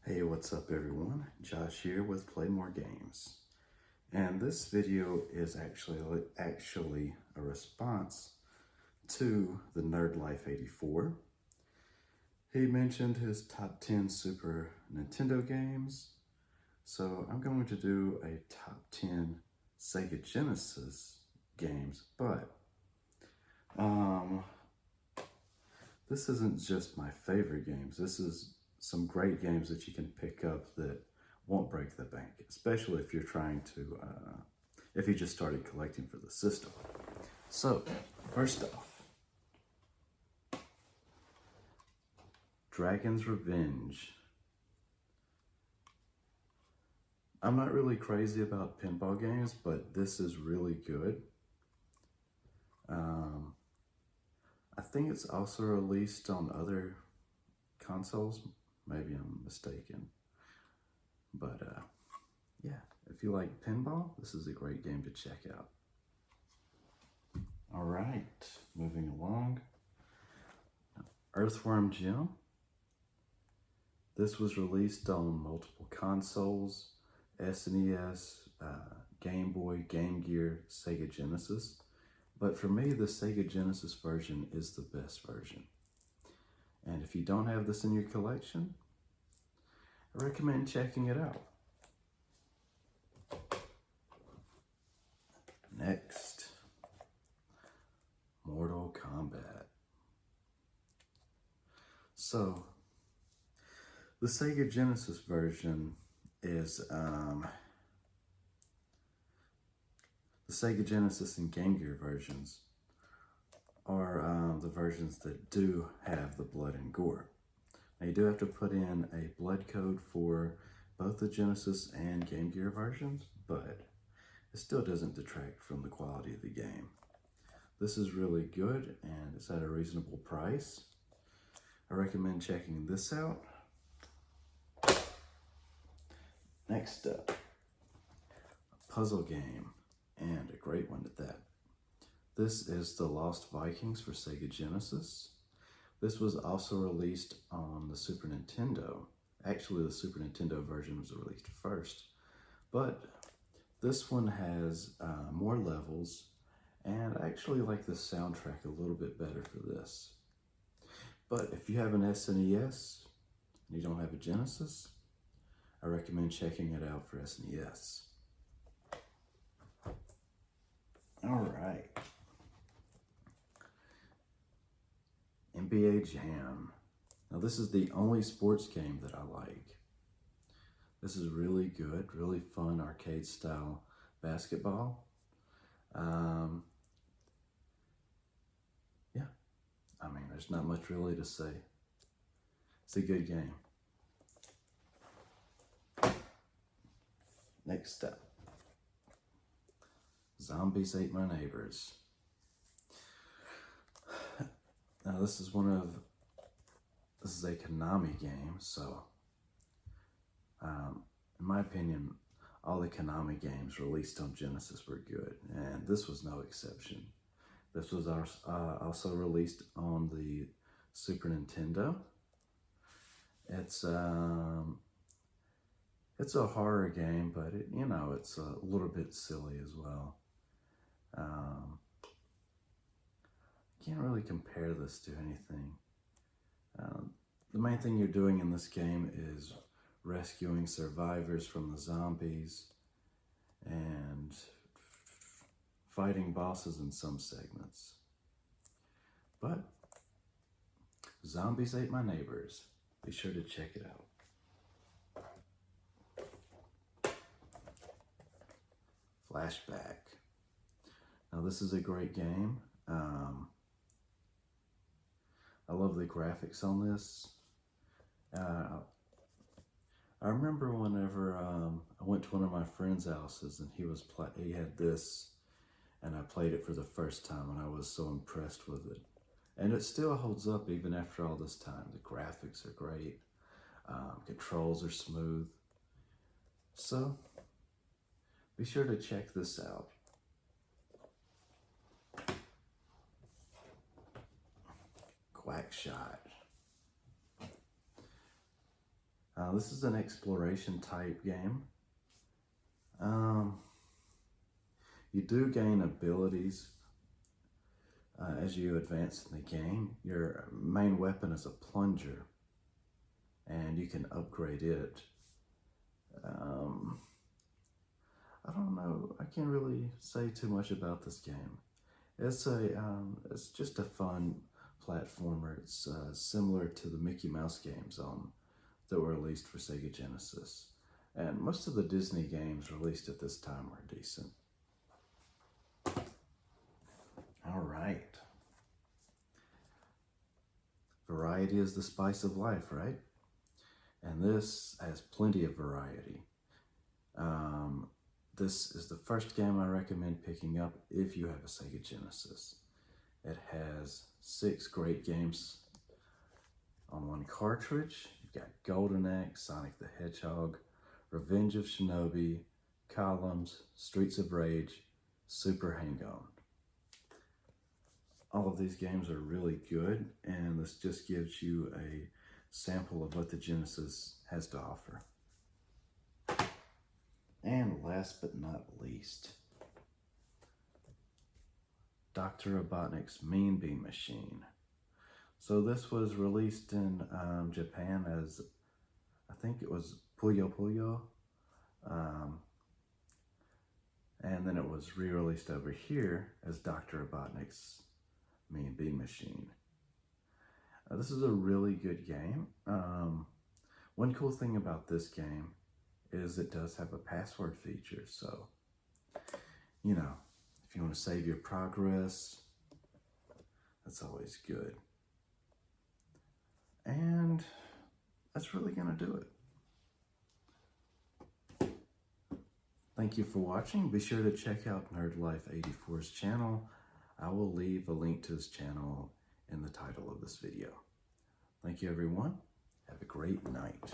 Hey, what's up everyone? Josh here with Play More Games. And this video is actually a response to the Nerd Life 84. He mentioned his top 10 Super Nintendo games. So I'm going to do a top 10 Sega Genesis games, but this isn't just my favorite games. This is some great games that you can pick up that won't break the bank, especially if you're trying to, if you just started collecting for the system. So, first off, Dragon's Revenge. I'm not really crazy about pinball games, but this is really good. I think it's also released on other consoles. Maybe I'm mistaken. But yeah, if you like pinball, this is a great game to check out. All right, moving along. Earthworm Jim. This was released on multiple consoles, SNES, Game Boy, Game Gear, Sega Genesis. But for me, the Sega Genesis version is the best version. And if you don't have this in your collection, I recommend checking it out. Next, Mortal Kombat. So, the Sega Genesis version is the Sega Genesis and Game Gear versions are the versions that do have the blood and gore. Now you do have to put in a blood code for both the Genesis and Game Gear versions, but it still doesn't detract from the quality of the game. This is really good and it's at a reasonable price. I recommend checking this out. Next up, a puzzle game, and a great one at that. This is The Lost Vikings for Sega Genesis. This was also released on the Super Nintendo. Actually, the Super Nintendo version was released first, but this one has more levels, and I actually like the soundtrack a little bit better for this. But if you have an SNES and you don't have a Genesis, I recommend checking it out for SNES. All right. NBA Jam. Now this is the only sports game that I like. This is really good, really fun arcade style basketball. Yeah, I mean, there's not much really to say. It's a good game. Next up, Zombies Ate My Neighbors. Now this is a Konami game, so in my opinion, all the Konami games released on Genesis were good, and this was no exception. This was also released on the Super Nintendo. It's a horror game, but it's a little bit silly as well. Can't really compare this to anything. The main thing you're doing in this game is rescuing survivors from the zombies and fighting bosses in some segments. But Zombies Ate My Neighbors. Be sure to check it out. Flashback. Now this is a great game. I love the graphics on this. I remember whenever I went to one of my friend's houses and he had this, and I played it for the first time, and I was so impressed with it. And it still holds up even after all this time. The graphics are great. Controls are smooth. So be sure to check this out. Quackshot. This is an exploration type game. You do gain abilities as you advance in the game. Your main weapon is a plunger, and you can upgrade it. I don't know, I can't really say too much about this game. It's just a fun platformer. It's similar to the Mickey Mouse games that were released for Sega Genesis. And most of the Disney games released at this time were decent. All right. Variety is the spice of life, right? And this has plenty of variety. This is the first game I recommend picking up if you have a Sega Genesis. It has 6 great games on one cartridge. You've got Golden Axe, Sonic the Hedgehog, Revenge of Shinobi, Columns, Streets of Rage, Super Hang-On. All of these games are really good, and this just gives you a sample of what the Genesis has to offer. And last but not least, Dr. Robotnik's Mean Bean Machine. So this was released in Japan as, I think it was Puyo Puyo. And then it was re-released over here as Dr. Robotnik's Mean Bean Machine. This is a really good game. One cool thing about this game is it does have a password feature. So, you know, if you want to save your progress, that's always good. And that's really going to do it. Thank you for watching. Be sure to check out Nerd Life 84's channel. I will leave a link to his channel in the title of this video. Thank you, everyone. Have a great night.